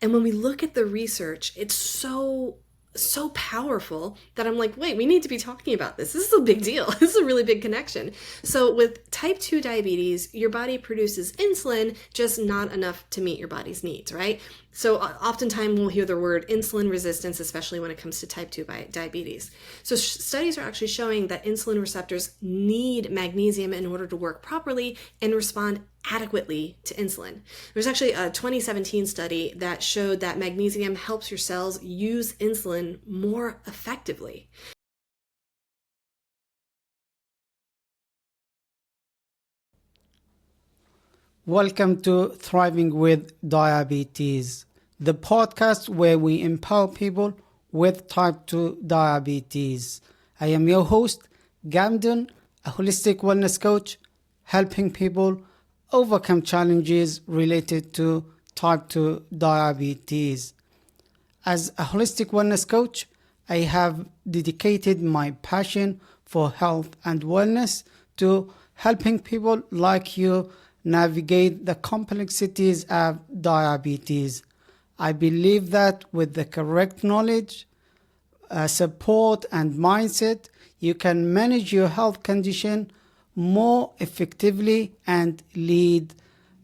And when we look at the research, it's so powerful that I'm like, wait, we need to be talking about this. This is a big deal. This is a really big connection. So with type 2 diabetes, your body produces insulin, just not enough to meet your body's needs, right? So oftentimes we'll hear the word insulin resistance, especially when it comes to type 2 diabetes. So studies are actually showing that insulin receptors need magnesium in order to work properly and respond adequately to insulin. There's actually a 2017 study that showed that magnesium helps your cells use insulin more effectively. Welcome to Thriving with Diabetes, the podcast where we empower people with type 2 diabetes. I am your host, Gamden, a holistic wellness coach, helping people overcome challenges related to type 2 diabetes. As a holistic wellness coach, I have dedicated my passion for health and wellness to helping people like you navigate the complexities of diabetes. I believe that with the correct knowledge, support, and mindset, you can manage your health condition more effectively and lead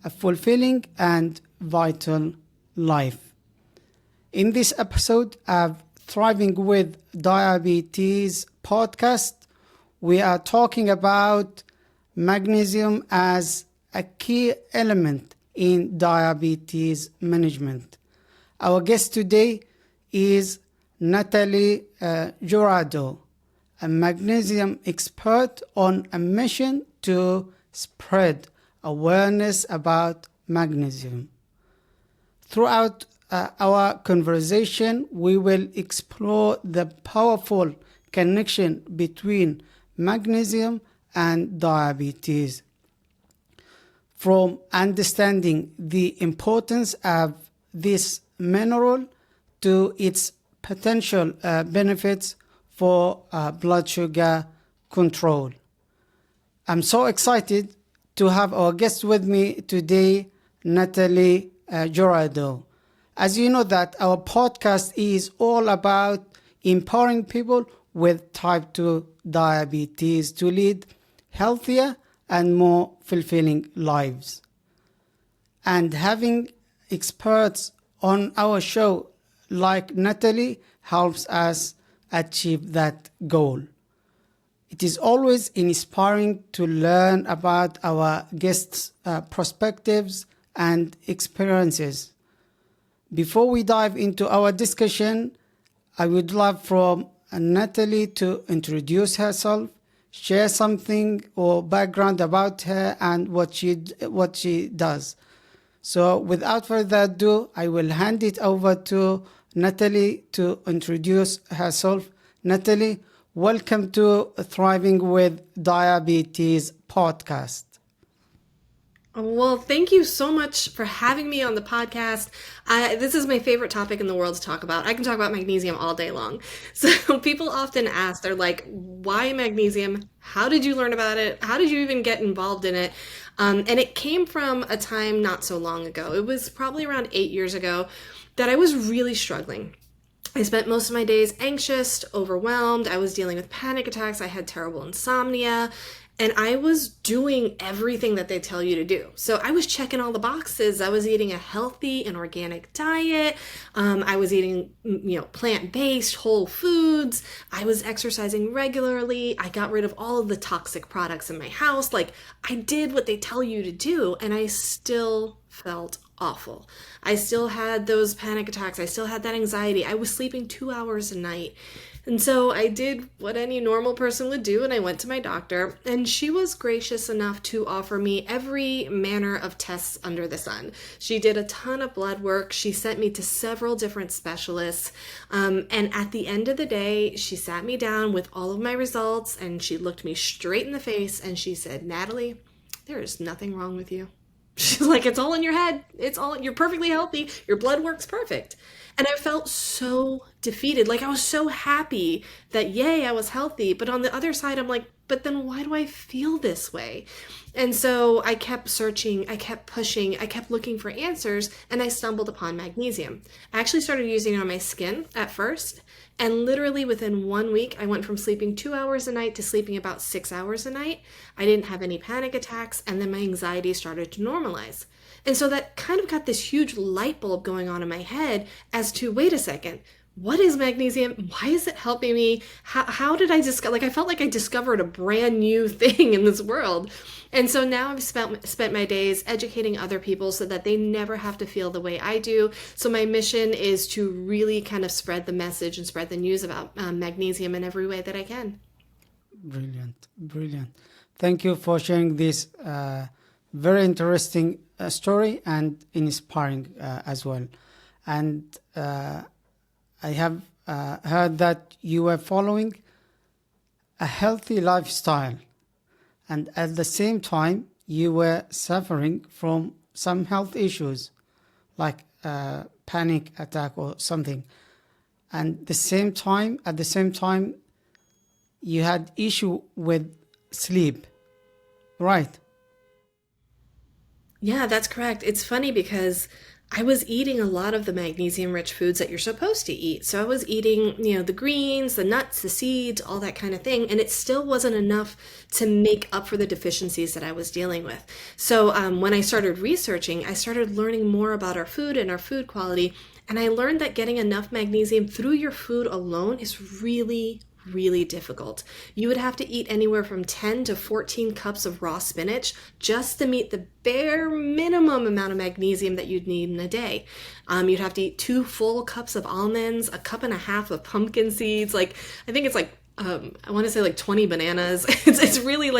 a fulfilling and vital life. In this episode of Thriving with Diabetes podcast, we are talking about magnesium as a key element in diabetes management. Our guest today is Natalie Jurado, a magnesium expert on a mission to spread awareness about magnesium. Throughout our conversation, we will explore the powerful connection between magnesium and diabetes. From understanding the importance of this mineral to its potential benefits for blood sugar control. I'm so excited to have our guest with me today, Natalie Jurado. As you know that our podcast is all about empowering people with type 2 diabetes to lead healthier and more fulfilling lives. And having experts on our show like Natalie helps us achieve that goal. It is always inspiring to learn about our guests' perspectives and experiences. Before we dive into our discussion, I would love for Natalie to introduce herself, share something or background about her and what she does. So without further ado, I will hand it over to Natalie to introduce herself. Natalie, welcome to Thriving with Diabetes podcast. Well, thank you so much for having me on the podcast. This is my favorite topic in the world to talk about. I can talk about magnesium all day long. So people often ask, they're like, why magnesium? How did you learn about it? How did you even get involved in it? And it came from a time not so long ago. It was probably around 8 years ago that I was really struggling. I spent most of my days anxious, overwhelmed. I was dealing with panic attacks. I had terrible insomnia. And I was doing everything that they tell you to do. So I was checking all the boxes. I was eating a healthy and organic diet. I was eating, plant-based, whole foods. I was exercising regularly. I got rid of all of the toxic products in my house. Like, I did what they tell you to do, and I still felt awful. I still had those panic attacks. I still had that anxiety. I was sleeping 2 hours a night. And so I did what any normal person would do, and I went to my doctor, and she was gracious enough to offer me every manner of tests under the sun. She did a ton of blood work. She sent me to several different specialists. And at the end of the day, she sat me down with all of my results, and she looked me straight in the face, and she said, Natalie, there is nothing wrong with you. She's like, it's all in your head. You're perfectly healthy. Your blood work's perfect. And I felt so defeated. Like I was so happy that yay, I was healthy. But on the other side, I'm like, but then why do I feel this way? And so I kept searching, I kept pushing, I kept looking for answers, and I stumbled upon magnesium. I actually started using it on my skin at first, and literally within 1 week, I went from sleeping 2 hours a night to sleeping about 6 hours a night. I didn't have any panic attacks, and then my anxiety started to normalize. And so that kind of got this huge light bulb going on in my head as to wait a second, what is magnesium? Why is it helping me? How did I discover? Like I felt like I discovered a brand new thing in this world. And so now I've spent my days educating other people so that they never have to feel the way I do. So my mission is to really kind of spread the message and spread the news about magnesium in every way that I can. Brilliant, brilliant. Thank you for sharing this very interesting story and inspiring as well. And I have heard that you were following a healthy lifestyle, and at the same time, you were suffering from some health issues, like panic attack or something. And at the same time, you had issue with sleep, right? Yeah, that's correct. It's funny because I was eating a lot of the magnesium rich foods that you're supposed to eat. So I was eating, the greens, the nuts, the seeds, all that kind of thing. And it still wasn't enough to make up for the deficiencies that I was dealing with. So when I started researching, I started learning more about our food and our food quality. And I learned that getting enough magnesium through your food alone is really difficult. You would have to eat anywhere from 10 to 14 cups of raw spinach just to meet the bare minimum amount of magnesium that you'd need in a day. You'd have to eat 2 full cups of almonds, a cup and a half of pumpkin seeds. I think it's I want to say 20 bananas. It's really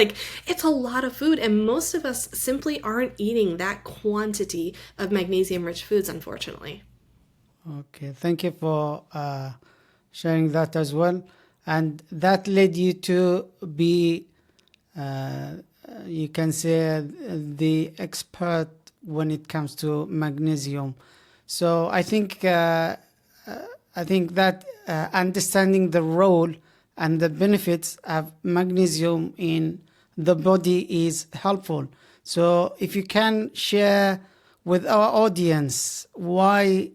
it's a lot of food. And most of us simply aren't eating that quantity of magnesium rich foods, unfortunately. Okay, thank you for sharing that as well. And that led you to be, you can say, the expert when it comes to magnesium. So I think that understanding the role and the benefits of magnesium in the body is helpful. So if you can share with our audience, why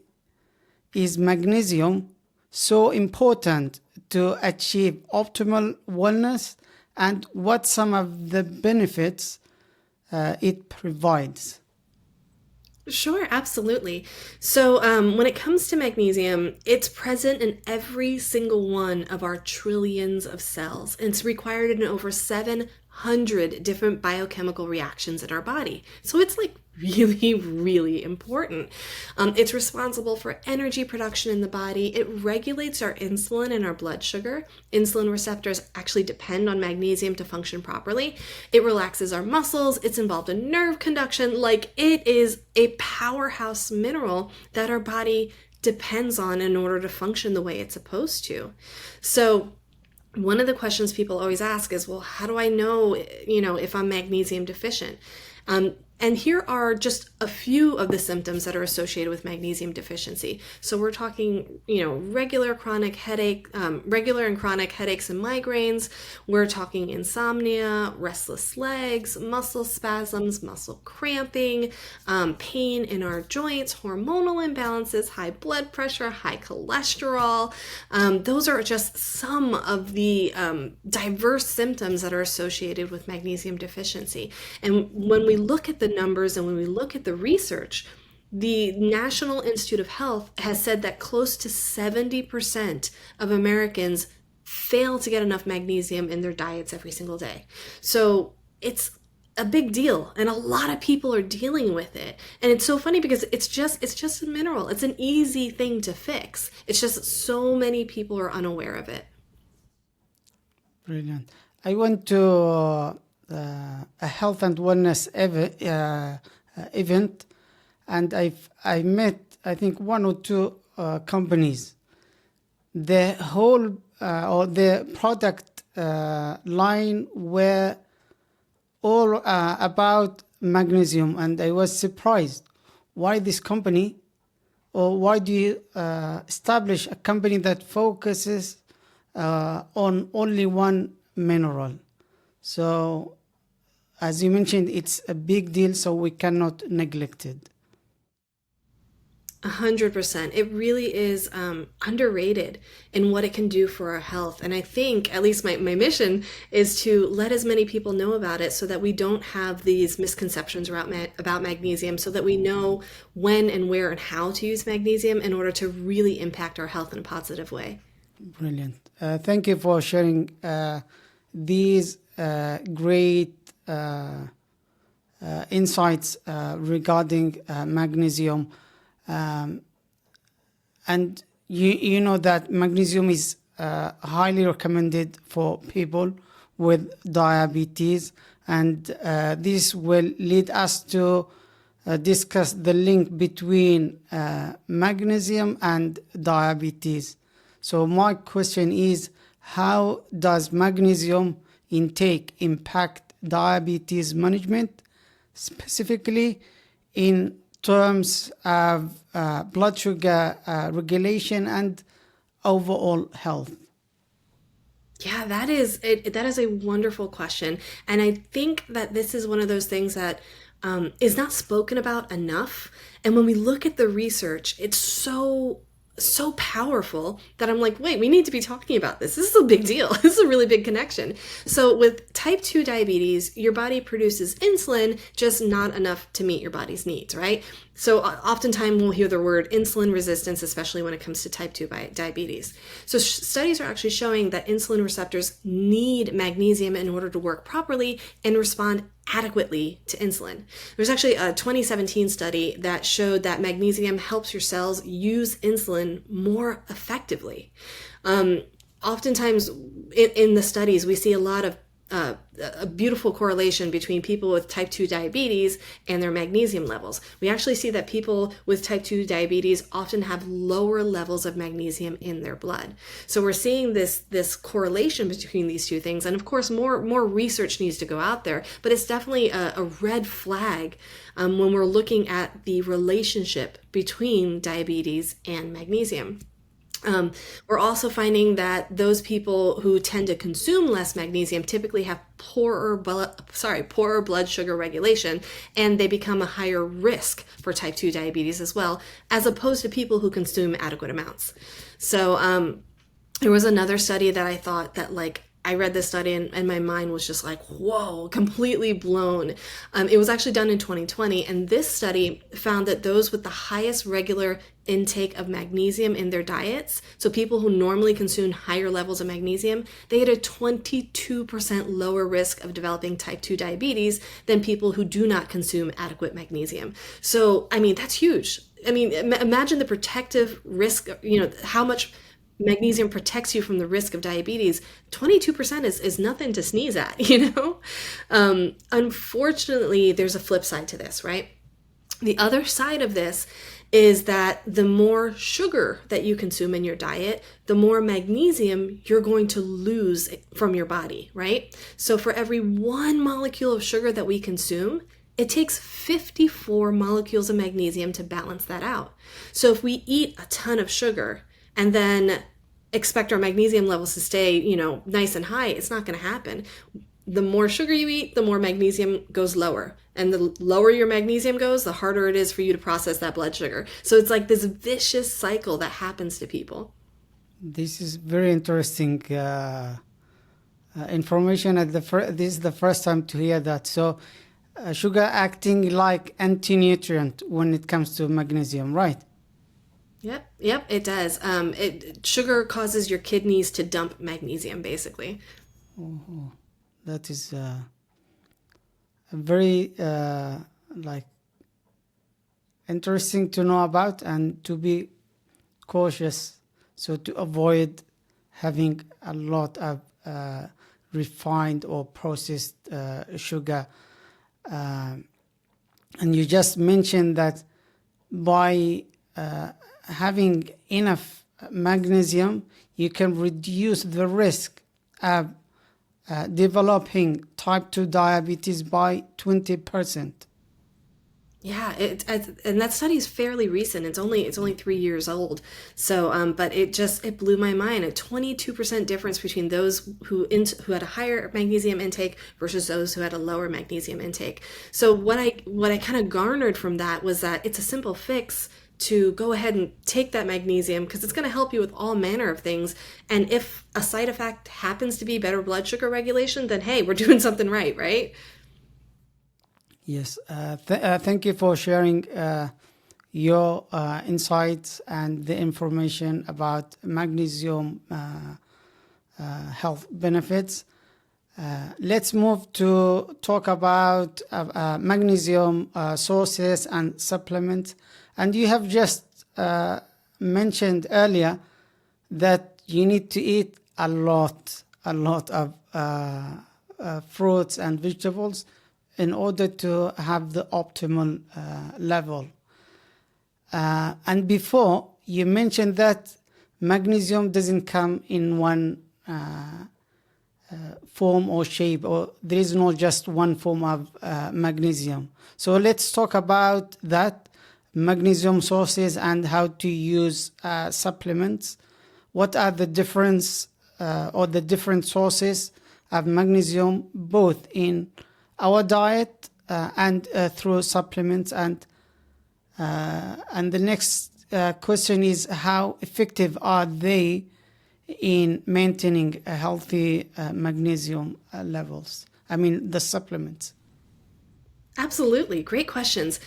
is magnesium so important to achieve optimal wellness, and what some of the benefits it provides? Sure, absolutely. So, when it comes to magnesium, it's present in every single one of our trillions of cells. And it's required in over 700 different biochemical reactions in our body. So it's really important. It's responsible for energy production in the body. It regulates our insulin and our blood sugar. Insulin receptors actually depend on magnesium to function properly. It relaxes our muscles. It's involved in nerve conduction. It is a powerhouse mineral that our body depends on in order to function the way it's supposed to. So one of the questions people always ask is, well, how do I know, if I'm magnesium deficient? And here are just a few of the symptoms that are associated with magnesium deficiency. So we're talking, regular and chronic headaches and migraines. We're talking insomnia, restless legs, muscle spasms, muscle cramping, pain in our joints, hormonal imbalances, high blood pressure, high cholesterol. Those are just some of the diverse symptoms that are associated with magnesium deficiency. And when we look at the numbers and when we look at the research, the National Institute of Health has said that close to 70% of Americans fail to get enough magnesium in their diets every single day. So it's a big deal, and a lot of people are dealing with it. And it's so funny because it's just a mineral. It's an easy thing to fix. It's just so many people are unaware of it. Brilliant. I went to a health and wellness event, and I met, I think, 1 or 2 companies. The whole or the product line were all about magnesium, and I was surprised why this company or why do you establish a company that focuses on only one mineral? So, as you mentioned, it's a big deal, so we cannot neglect it. 100%. It really is underrated in what it can do for our health. And I think, at least my mission is to let as many people know about it so that we don't have these misconceptions about magnesium, so that we know when and where and how to use magnesium in order to really impact our health in a positive way. Brilliant. Thank you for sharing these great insights regarding magnesium. And you know that magnesium is highly recommended for people with diabetes, and this will lead us to discuss the link between magnesium and diabetes. So my question is, how does magnesium intake impact diabetes management, specifically in terms of blood sugar regulation and overall health? Yeah, that is a wonderful question. And I think that this is one of those things that is not spoken about enough. And when we look at the research, it's so powerful that I'm like, wait, we need to be talking about this. This is a big deal. This is a really big connection. So with type 2 diabetes, your body produces insulin, just not enough to meet your body's needs, right? So oftentimes we'll hear the word insulin resistance, especially when it comes to type 2 diabetes. So studies are actually showing that insulin receptors need magnesium in order to work properly and respond adequately to insulin. There's actually a 2017 study that showed that magnesium helps your cells use insulin more effectively. Oftentimes in the studies, we see a lot of a beautiful correlation between people with type 2 diabetes and their magnesium levels. We actually see that people with type 2 diabetes often have lower levels of magnesium in their blood. So we're seeing this correlation between these two things. And of course, more research needs to go out there, but it's definitely a red flag when we're looking at the relationship between diabetes and magnesium. We're also finding that those people who tend to consume less magnesium typically have poorer blood sugar regulation, and they become a higher risk for type 2 diabetes as well, as opposed to people who consume adequate amounts. So there was another study that I thought that, like, I read this study and my mind was just like, whoa, completely blown. It was actually done in 2020, and this study found that those with the highest regular intake of magnesium in their diets, so people who normally consume higher levels of magnesium, they had a 22% lower risk of developing type 2 diabetes than people who do not consume adequate magnesium. So, I mean, that's huge. I mean, imagine the protective risk, how much magnesium protects you from the risk of diabetes. 22% is nothing to sneeze at, Unfortunately, there's a flip side to this, right? The other side of this is that the more sugar that you consume in your diet, the more magnesium you're going to lose from your body, right? So for every 1 molecule of sugar that we consume, it takes 54 molecules of magnesium to balance that out. So if we eat a ton of sugar and then expect our magnesium levels to stay, nice and high, it's not going to happen. The more sugar you eat, the more magnesium goes lower. And the lower your magnesium goes, the harder it is for you to process that blood sugar. So it's like this vicious cycle that happens to people. This is very interesting information. This is the first time to hear that. So sugar acting like anti-nutrient when it comes to magnesium, right? Yep, it does. Sugar causes your kidneys to dump magnesium, basically. Oh, that is a very interesting to know about and to be cautious, so to avoid having a lot of refined or processed sugar. And you just mentioned that by having enough magnesium, you can reduce the risk of developing type 2 diabetes by 20%. Yeah, and that study is fairly recent. It's only 3 years old. So, but it blew my mind. A 22% difference between those who had a higher magnesium intake versus those who had a lower magnesium intake. So what I kind of garnered from that was that it's a simple fix to go ahead and take that magnesium because it's going to help you with all manner of things. And if a side effect happens to be better blood sugar regulation, then hey, we're doing something right, right? Yes, thank you for sharing your insights and the information about magnesium health benefits. Let's move to talk about magnesium sources and supplements. And you have just mentioned earlier that you need to eat a lot of fruits and vegetables in order to have the optimal level. And before, you mentioned that magnesium doesn't come in one form or shape, or there is not just one form of magnesium. So let's talk about that, magnesium sources and how to use supplements. What are the difference or the different sources of magnesium, both in our diet and through supplements? And the next question is, how effective are they in maintaining a healthy magnesium levels? I mean, the supplements. Absolutely. Great questions.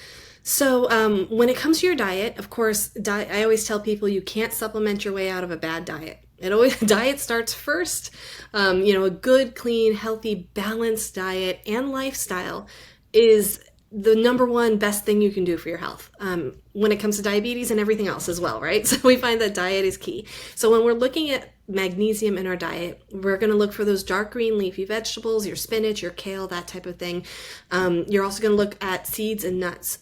So, when it comes to your diet, of course, I always tell people you can't supplement your way out of a bad diet. It always diet starts first. A good, clean, healthy, balanced diet and lifestyle is the number one best thing you can do for your health. When it comes to diabetes and everything else as well, right? So we find that diet is key. So when we're looking at magnesium in our diet, we're going to look for those dark green leafy vegetables, your spinach, your kale, that type of thing. You're also going to look at seeds and nuts,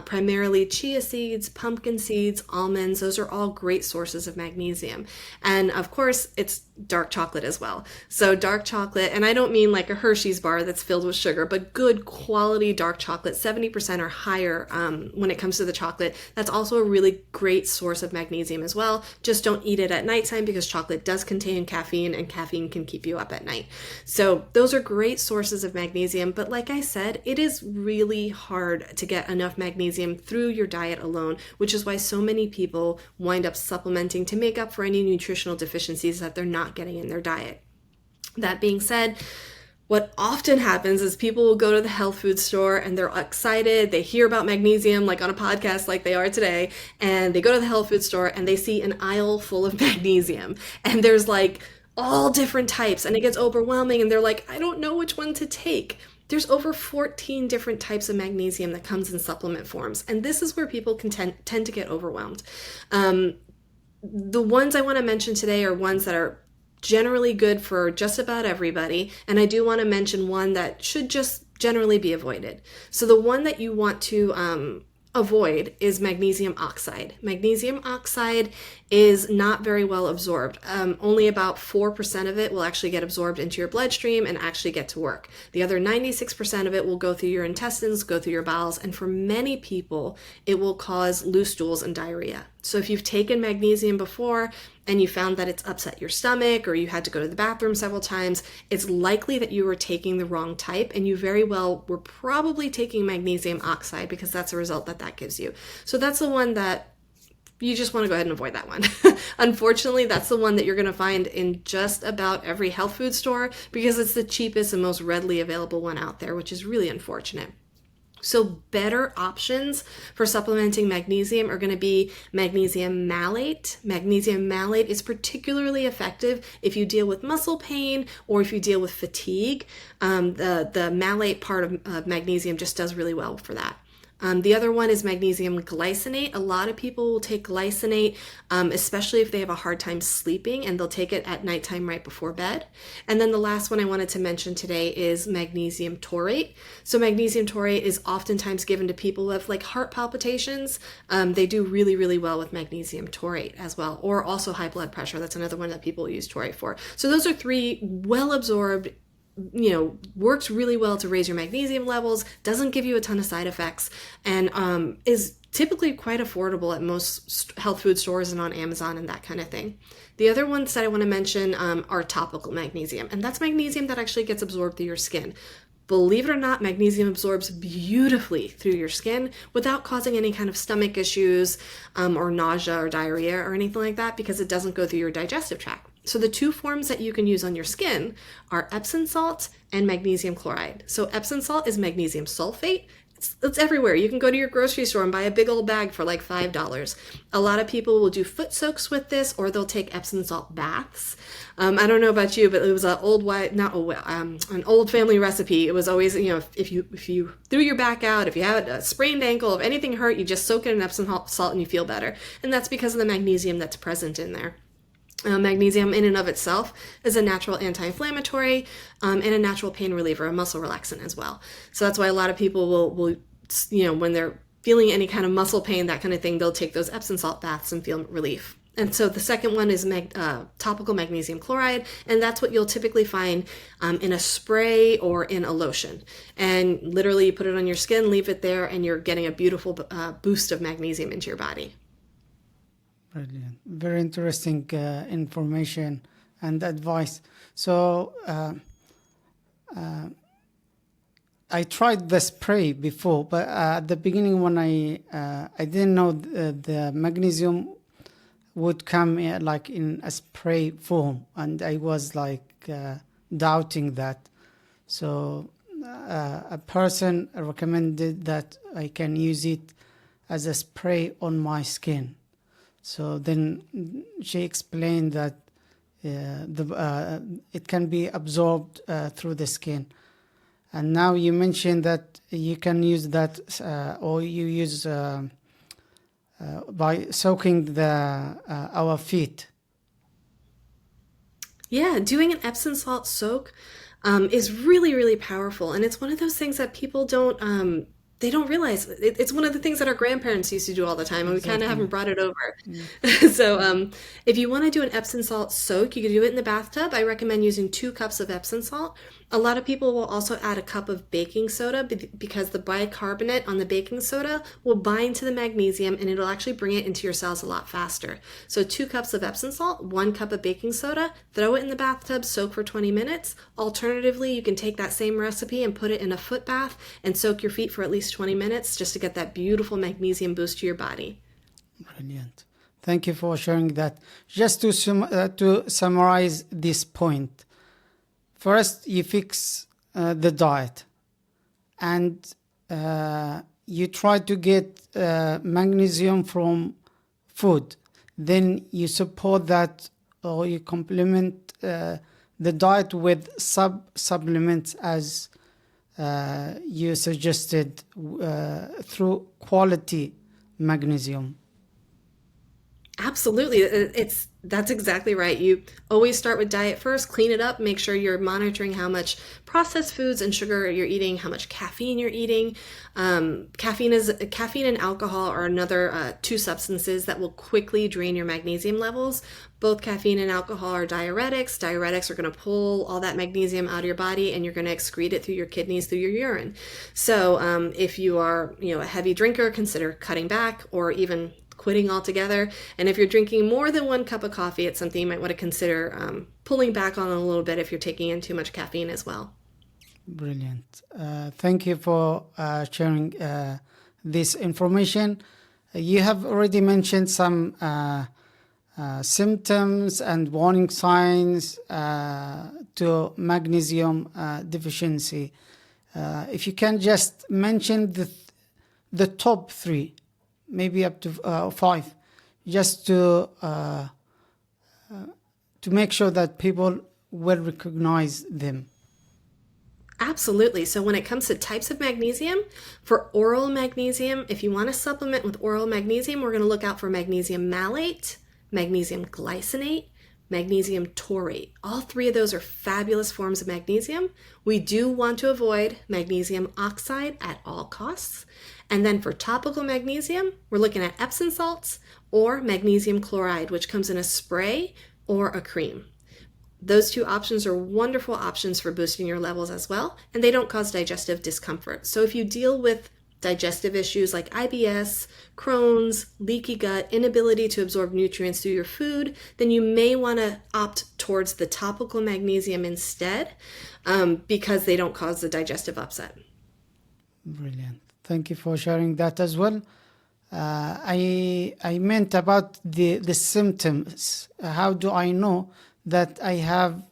primarily chia seeds, pumpkin seeds, almonds. Those are all great sources of magnesium. And of course, it's dark chocolate as well. So dark chocolate, and I don't mean like a Hershey's bar that's filled with sugar, but good quality dark chocolate, 70% or higher when it comes to the chocolate. That's also a really great source of magnesium as well. Just don't eat it at nighttime because chocolate does contain caffeine, and caffeine can keep you up at night. So those are great sources of magnesium. But like I said, it is really hard to get enough magnesium through your diet alone, which is why so many people wind up supplementing to make up for any nutritional deficiencies that they're not getting in their diet. That being said, what often happens is people will go to the health food store and they're excited. They hear about magnesium, like on a podcast like they are today, and they go to the health food store and they see an aisle full of magnesium. And there's like all different types, and it gets overwhelming, and they're like, I don't know which one to take. There's over 14 different types of magnesium that comes in supplement forms. And this is where people can tend to get overwhelmed. The ones I want to mention today are ones that are generally good for just about everybody. And I do want to mention one that should just generally be avoided. So the one that you want to avoid is magnesium oxide. Magnesium oxide is not very well absorbed. Only about 4% of it will actually get absorbed into your bloodstream and actually get to work. The other 96% of it will go through your intestines, go through your bowels, and for many people, it will cause loose stools and diarrhea. So if you've taken magnesium before and you found that it's upset your stomach, or you had to go to the bathroom several times, it's likely that you were taking the wrong type, and you very well were probably taking magnesium oxide, because that's a result that gives you. So that's the one that you just want to go ahead and avoid that one. Unfortunately, that's the one that you're going to find in just about every health food store, because it's the cheapest and most readily available one out there, which is really unfortunate. So better options for supplementing magnesium are going to be magnesium malate. Magnesium malate is particularly effective if you deal with muscle pain or if you deal with fatigue. The malate part of magnesium just does really well for that. The other one is magnesium glycinate. A lot of people will take glycinate, especially if they have a hard time sleeping, and they'll take it at nighttime right before bed. And then the last one I wanted to mention today is magnesium taurate. So magnesium taurate is oftentimes given to people who have like heart palpitations. They do really, really well with magnesium taurate as well, or also high blood pressure. That's another one that people use taurate for. So those are three well absorbed, works really well to raise your magnesium levels, doesn't give you a ton of side effects, and is typically quite affordable at most health food stores and on Amazon and that kind of thing. The other ones that I want to mention are topical magnesium, and that's magnesium that actually gets absorbed through your skin. Believe it or not, magnesium absorbs beautifully through your skin without causing any kind of stomach issues or nausea or diarrhea or anything like that, because it doesn't go through your digestive tract. So the two forms that you can use on your skin are Epsom salt and magnesium chloride. So Epsom salt is magnesium sulfate. It's everywhere. You can go to your grocery store and buy a big old bag for like $5. A lot of people will do foot soaks with this, or they'll take Epsom salt baths. I don't know about you, but it was an an old family recipe. It was always, if you threw your back out, if you had a sprained ankle, if anything hurt, you just soak it in Epsom salt and you feel better. And that's because of the magnesium that's present in there. Magnesium in and of itself is a natural anti-inflammatory and a natural pain reliever, a muscle relaxant as well. So that's why a lot of people will when they're feeling any kind of muscle pain, that kind of thing, they'll take those Epsom salt baths and feel relief. And so the second one is topical magnesium chloride, and that's what you'll typically find in a spray or in a lotion. And literally you put it on your skin, leave it there, and you're getting a beautiful boost of magnesium into your body. Brilliant. Very interesting information and advice. So I tried the spray before, but at the beginning when I didn't know the magnesium would come like in a spray form, and I was like doubting that. So a person recommended that I can use it as a spray on my skin. So then she explained that it can be absorbed through the skin. And now you mentioned that you can use that, or you use by soaking our feet. Yeah, doing an Epsom salt soak is really, really powerful. And it's one of those things that people they don't realize. It's one of the things that our grandparents used to do all the time, and we kind of haven't brought it over. So if you want to do an Epsom salt soak, you can do it in the bathtub. I recommend using 2 cups of Epsom salt. A lot of people will also add a cup of baking soda because the bicarbonate on the baking soda will bind to the magnesium, and it'll actually bring it into your cells a lot faster. So 2 cups of Epsom salt, 1 cup of baking soda, throw it in the bathtub, soak for 20 minutes. Alternatively, you can take that same recipe and put it in a foot bath and soak your feet for at least 20 minutes just to get that beautiful magnesium boost to your body. Brilliant. Thank you for sharing that. Just to summarize this point, first you fix the diet, and you try to get magnesium from food. Then you support that, or you complement the diet with supplements as you suggested through quality magnesium. Absolutely. That's exactly right. You always start with diet first, clean it up, make sure you're monitoring how much processed foods and sugar you're eating, how much caffeine you're eating. Caffeine and alcohol are another 2 substances that will quickly drain your magnesium levels. Both caffeine and alcohol are diuretics. Diuretics are going to pull all that magnesium out of your body, and you're going to excrete it through your kidneys, through your urine. So if you are a heavy drinker, consider cutting back or even quitting altogether. And if you're drinking more than 1 cup of coffee, it's something you might want to consider pulling back on a little bit if you're taking in too much caffeine as well. Brilliant. Thank you for sharing this information. You have already mentioned some symptoms and warning signs to magnesium deficiency. If you can just mention the top 3, maybe up to 5, just to make sure that people will recognize them. Absolutely. So when it comes to types of magnesium, for oral magnesium, if you want to supplement with oral magnesium, we're going to look out for magnesium malate, magnesium glycinate, magnesium taurate. All 3 of those are fabulous forms of magnesium. We do want to avoid magnesium oxide at all costs. And then for topical magnesium, we're looking at Epsom salts or magnesium chloride, which comes in a spray or a cream. Those two options are wonderful options for boosting your levels as well, and they don't cause digestive discomfort. So if you deal with digestive issues like IBS, Crohn's, leaky gut, inability to absorb nutrients through your food, then you may want to opt towards the topical magnesium instead, because they don't cause the digestive upset. Brilliant. Thank you for sharing that as well. I meant about the symptoms. How do I know that I have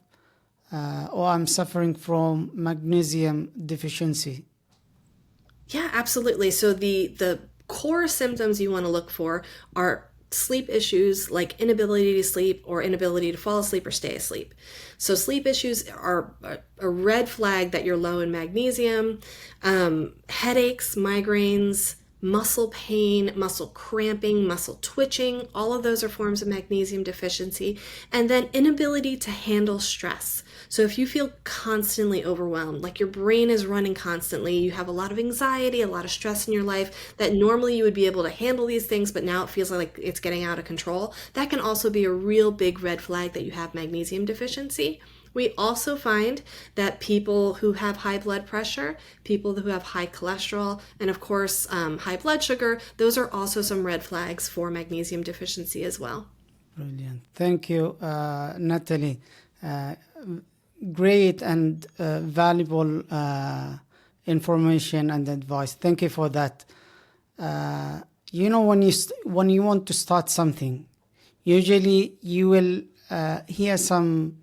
or I'm suffering from magnesium deficiency? Yeah, absolutely. So the core symptoms you want to look for are sleep issues like inability to sleep or inability to fall asleep or stay asleep. So sleep issues are a red flag that you're low in magnesium. Headaches, migraines, muscle pain, muscle cramping, muscle twitching, all of those are forms of magnesium deficiency. And then inability to handle stress. So if you feel constantly overwhelmed, like your brain is running constantly, you have a lot of anxiety, a lot of stress in your life, that normally you would be able to handle these things, but now it feels like it's getting out of control, that can also be a real big red flag that you have magnesium deficiency. We also find that people who have high blood pressure, people who have high cholesterol, and of course high blood sugar, those are also some red flags for magnesium deficiency as well. Brilliant. Thank you, Natalie. Great and valuable information and advice. Thank you for that. When you want to start something, usually you will hear some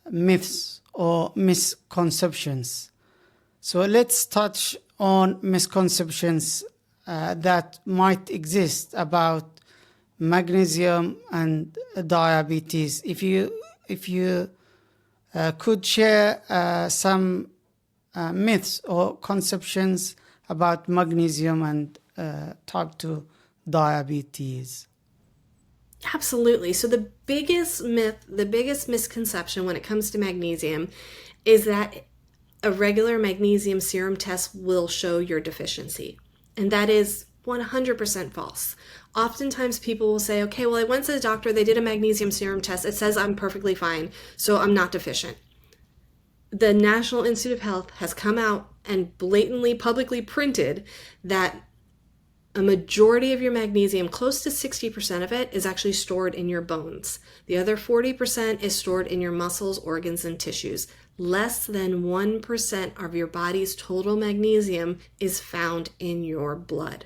myths or misconceptions. So let's touch on misconceptions that might exist about magnesium and diabetes. If you could share some myths or conceptions about magnesium and type 2 diabetes. Absolutely. So the biggest myth, the biggest misconception when it comes to magnesium is that a regular magnesium serum test will show your deficiency. And that is 100% false. Oftentimes people will say, okay, well, I went to the doctor, they did a magnesium serum test, it says I'm perfectly fine, so I'm not deficient. The National Institute of Health has come out and blatantly, publicly printed that a majority of your magnesium, close to 60% of it, is actually stored in your bones. The other 40% is stored in your muscles, organs, and tissues. Less than 1% of your body's total magnesium is found in your blood.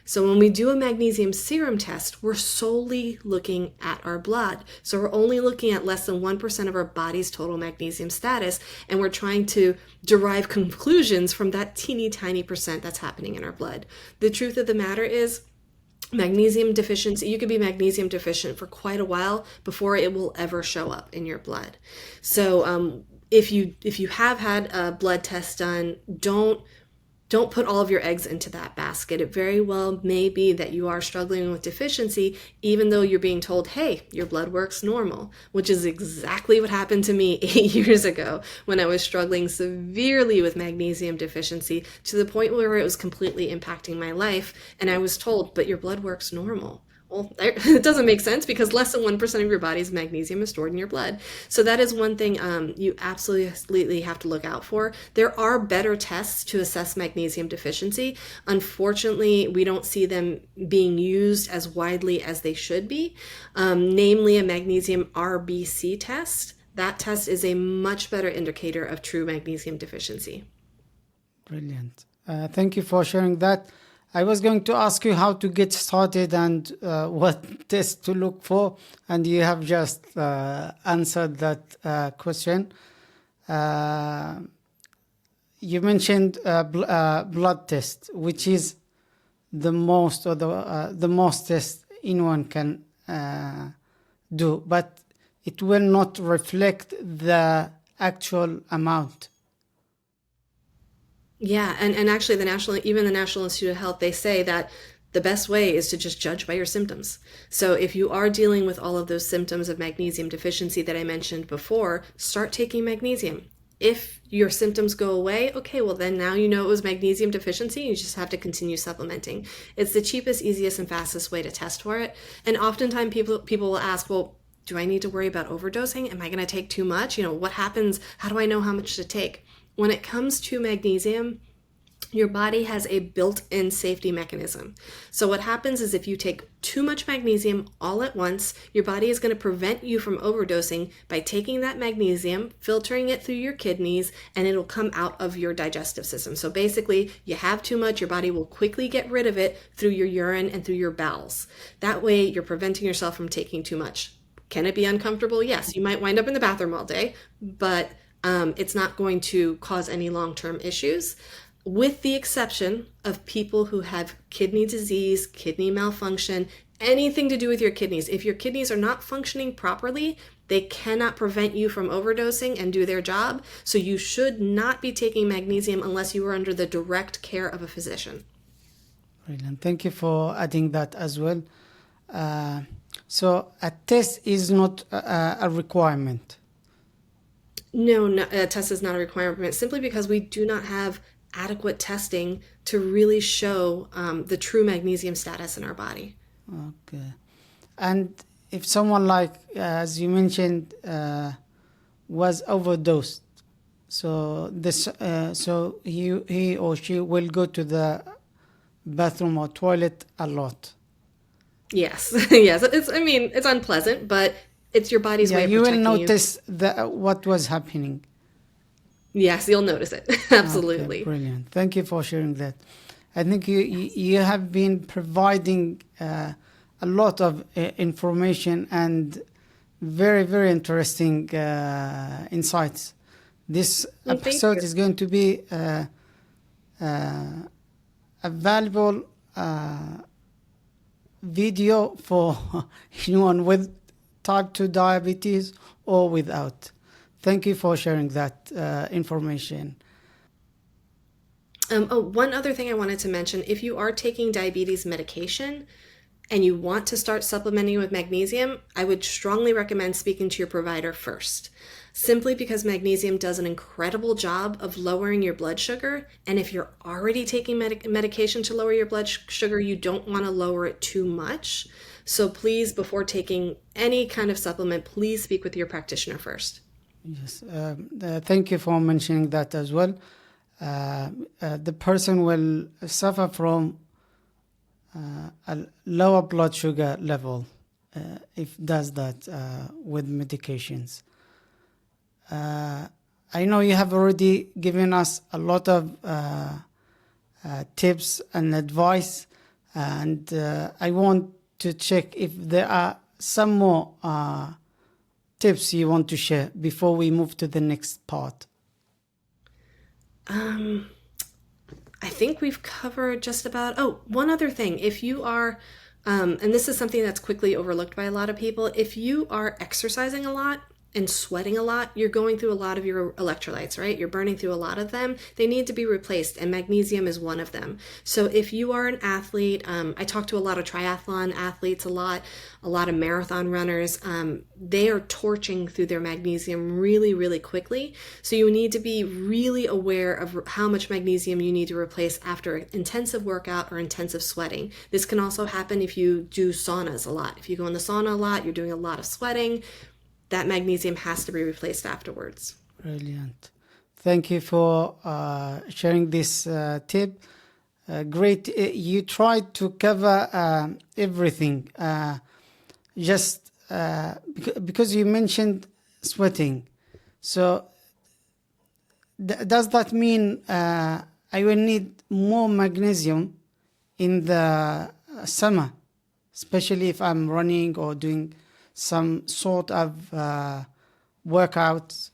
So when we do a magnesium serum test, we're solely looking at our blood. So we're only looking at less than 1% of our body's total magnesium status, and we're trying to derive conclusions from that teeny tiny percent that's happening in our blood. The truth of the matter is, magnesium deficiency, you could be magnesium deficient for quite a while before it will ever show up in your blood. So if you have had a blood test done, don't put all of your eggs into that basket. It very well may be that you are struggling with deficiency, even though you're being told, hey, your blood work's normal, which is exactly what happened to me 8 years ago when I was struggling severely with magnesium deficiency to the point where it was completely impacting my life. And I was told, but your blood work's normal. Well, it doesn't make sense because less than 1% of your body's magnesium is stored in your blood. So that is one thing you absolutely have to look out for. There are better tests to assess magnesium deficiency. Unfortunately, we don't see them being used as widely as they should be, namely a magnesium RBC test. That test is a much better indicator of true magnesium deficiency. Brilliant. Thank you for sharing that. I was going to ask you how to get started and what test to look for, and you have just answered that question. You mentioned blood test, which is the most or the most test anyone can do, but it will not reflect the actual amount. Yeah, and actually the National Institute of Health, they say that the best way is to just judge by your symptoms. So if you are dealing with all of those symptoms of magnesium deficiency that I mentioned before, start taking magnesium. If your symptoms go away, okay, well then now you know it was magnesium deficiency, you just have to continue supplementing. It's the cheapest, easiest, and fastest way to test for it. And oftentimes people will ask, well, do I need to worry about overdosing? Am I going to take too much? What happens? How do I know how much to take? When it comes to magnesium, your body has a built-in safety mechanism. So what happens is if you take too much magnesium all at once, your body is going to prevent you from overdosing by taking that magnesium, filtering it through your kidneys, and it'll come out of your digestive system. So basically, you have too much, your body will quickly get rid of it through your urine and through your bowels. That way, you're preventing yourself from taking too much. Can it be uncomfortable? Yes, you might wind up in the bathroom all day, but it's not going to cause any long-term issues, with the exception of people who have kidney disease, kidney malfunction, anything to do with your kidneys. If your kidneys are not functioning properly, they cannot prevent you from overdosing and do their job. So you should not be taking magnesium unless you are under the direct care of a physician. Brilliant. Thank you for adding that as well. So a test is not a requirement. No, a test is not a requirement, simply because we do not have adequate testing to really show the true magnesium status in our body. Okay. And if someone, like, as you mentioned, was overdosed, so so he or she will go to the bathroom or toilet a lot. Yes, yes. It's unpleasant, but it's your body's way of protecting you. You will notice what was happening. Yes, you'll notice it. Absolutely. Okay, brilliant. Thank you for sharing that. I think you have been providing a lot of information and very, very interesting insights. This episode is going to be a valuable video for anyone with type 2 diabetes or without. Thank you for sharing that information. One other thing I wanted to mention, if you are taking diabetes medication and you want to start supplementing with magnesium, I would strongly recommend speaking to your provider first, simply because magnesium does an incredible job of lowering your blood sugar. And if you're already taking medication to lower your blood sugar, you don't want to lower it too much. So please, before taking any kind of supplement, please speak with your practitioner first. Yes, thank you for mentioning that as well. The person will suffer from a lower blood sugar level if does that with medications. I know you have already given us a lot of tips and advice, and I want to check if there are some more tips you want to share before we move to the next part. I think we've covered just about, one other thing. If you are, and this is something that's quickly overlooked by a lot of people, if you are exercising a lot and sweating a lot, you're going through a lot of your electrolytes, right? You're burning through a lot of them. They need to be replaced, and magnesium is one of them. So if you are an athlete, I talk to a lot of triathlon athletes a lot of marathon runners, they are torching through their magnesium really, really quickly. So you need to be really aware of how much magnesium you need to replace after intensive workout or intensive sweating. This can also happen if you do saunas a lot. If you go in the sauna a lot, you're doing a lot of sweating, that magnesium has to be replaced afterwards. Brilliant. Thank you for sharing this tip. Great. You tried to cover everything. Just because you mentioned sweating. So does that mean I will need more magnesium in the summer, especially if I'm running or doing some sort of workouts?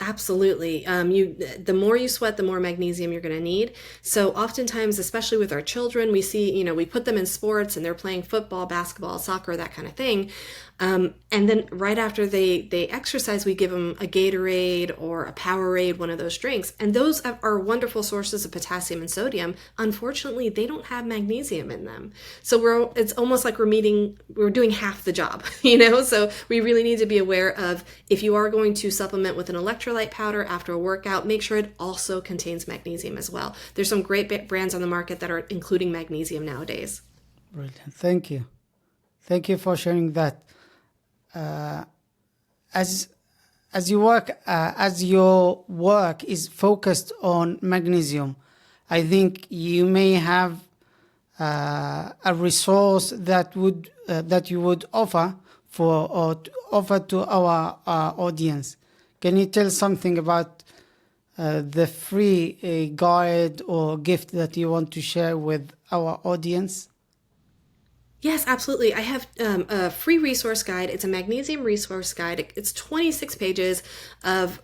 Absolutely. The more you sweat, the more magnesium you're going to need. So oftentimes, especially with our children, we see, we put them in sports and they're playing football, basketball, soccer, that kind of thing. And then right after they exercise, we give them a Gatorade or a Powerade, one of those drinks. And those are wonderful sources of potassium and sodium. Unfortunately, they don't have magnesium in them. So it's almost like we're doing half the job, So we really need to be aware of, if you are going to supplement with an electrolyte powder after a workout, make sure it also contains magnesium as well. There's some great brands on the market that are including magnesium nowadays. Brilliant. Thank you. Thank you for sharing that. as as your work is focused on magnesium, I think you may have a resource that you would offer offer to our audience. Can you tell something about the free guide or gift that you want to share with our audience? Yes, absolutely. I have a free resource guide. It's a magnesium resource guide. It's 26 pages of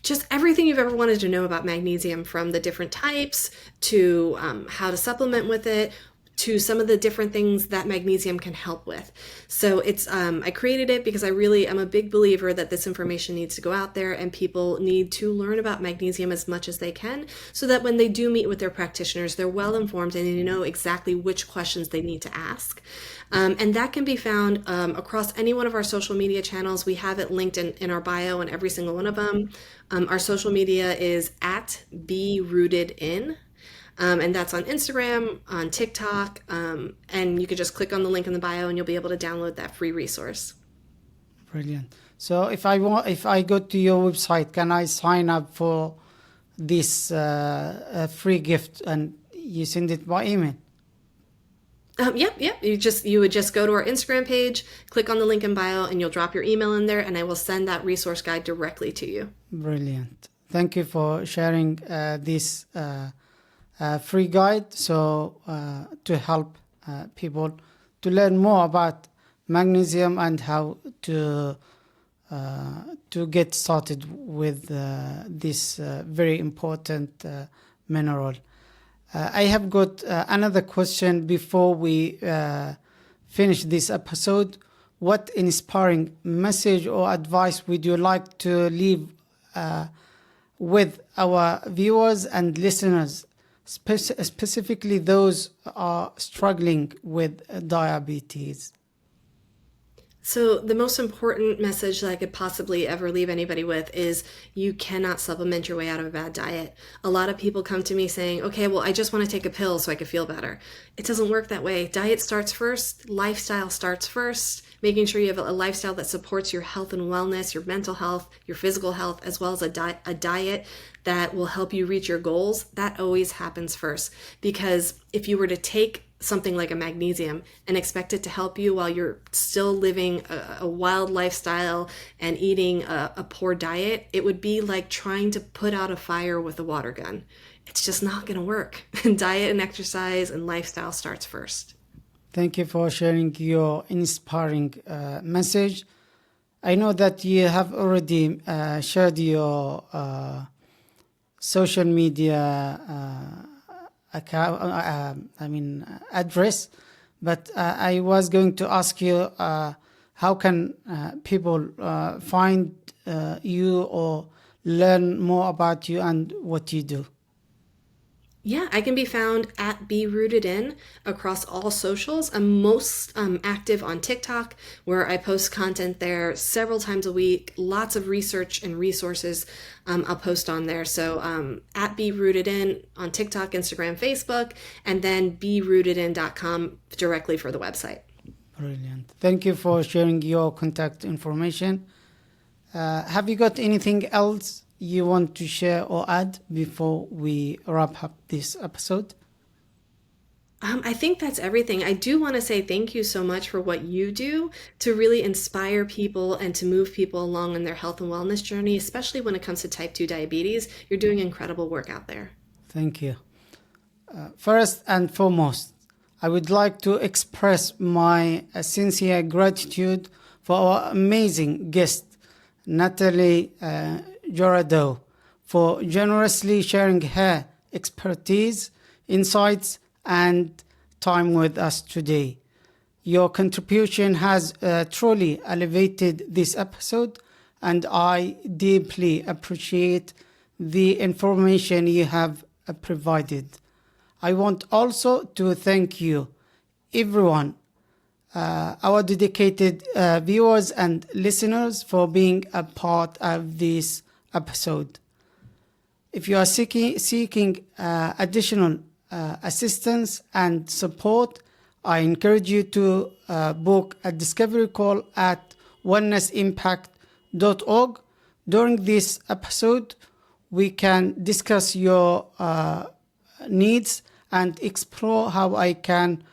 just everything you've ever wanted to know about magnesium, from the different types to how to supplement with it, to some of the different things that magnesium can help with. So it's I created it because I really am a big believer that this information needs to go out there, and people need to learn about magnesium as much as they can, so that when they do meet with their practitioners, they're well informed and they know exactly which questions they need to ask. And that can be found across any one of our social media channels. We have it linked in our bio in every single one of them. Our social media is at BeRootedIn. And that's on Instagram, on TikTok, and you could just click on the link in the bio and you'll be able to download that free resource. Brilliant. So if I go to your website, can I sign up for this free gift and you send it by email? Yep. You would just go to our Instagram page, click on the link in bio, and you'll drop your email in there, and I will send that resource guide directly to you. Brilliant. Thank you for sharing this free guide, so to help people to learn more about magnesium and how to get started with this very important mineral. I have got another question before we finish this episode. What inspiring message or advice would you like to leave with our viewers and listeners, specifically those who are struggling with diabetes? So the most important message that I could possibly ever leave anybody with is you cannot supplement your way out of a bad diet. A lot of people come to me saying, okay, well, I just want to take a pill so I can feel better. It doesn't work that way. Diet starts first. Lifestyle starts first. Making sure you have a lifestyle that supports your health and wellness, your mental health, your physical health, as well as a diet that will help you reach your goals. That always happens first. Because if you were to take something like a magnesium and expect it to help you while you're still living a wild lifestyle and eating a poor diet, it would be like trying to put out a fire with a water gun. It's just not going to work. Diet and exercise and lifestyle starts first. Thank you for sharing your inspiring message. I know that you have already shared your social media account, address, but I was going to ask you, how can people find you or learn more about you and what you do? Yeah, I can be found at BeRootedIn across all socials. I'm most active on TikTok, where I post content there several times a week. Lots of research and resources I'll post on there. So at BeRootedIn on TikTok, Instagram, Facebook, and then berootedin.com directly for the website. Brilliant. Thank you for sharing your contact information. Have you got anything else you want to share or add before we wrap up this episode? I think that's everything. I do want to say thank you so much for what you do to really inspire people and to move people along in their health and wellness journey, especially when it comes to type 2 diabetes. You're doing incredible work out there. Thank you. First and foremost, I would like to express my sincere gratitude for our amazing guest, Natalie Jurado, for generously sharing her expertise, insights, and time with us today. Your contribution has truly elevated this episode, and I deeply appreciate the information you have provided. I want also to thank you, everyone, our dedicated viewers and listeners, for being a part of this episode. If you are seeking additional assistance and support, I encourage you to book a discovery call at wellnessimpact.org. During this episode, we can discuss your needs and explore how I can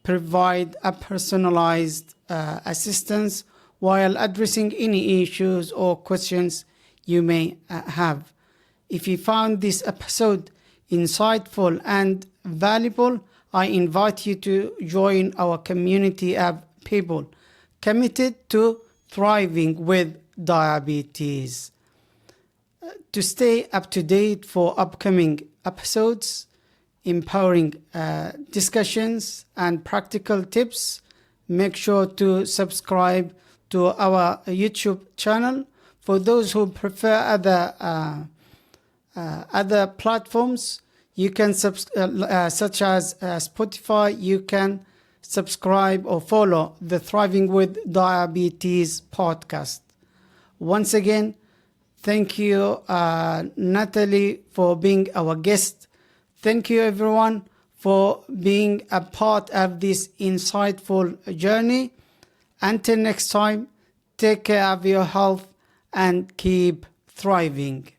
provide a personalized assistance while addressing any issues or questions you may have. If you found this episode insightful and valuable, I invite you to join our community of people committed to thriving with diabetes. To stay up to date for upcoming episodes, empowering discussions, and practical tips, make sure to subscribe to our YouTube channel. For those who prefer other platforms, you can such as Spotify, you can subscribe or follow the Thriving with Diabetes podcast. Once again, thank you, Natalie, for being our guest. Thank you, everyone, for being a part of this insightful journey. Until next time, take care of your health and keep thriving.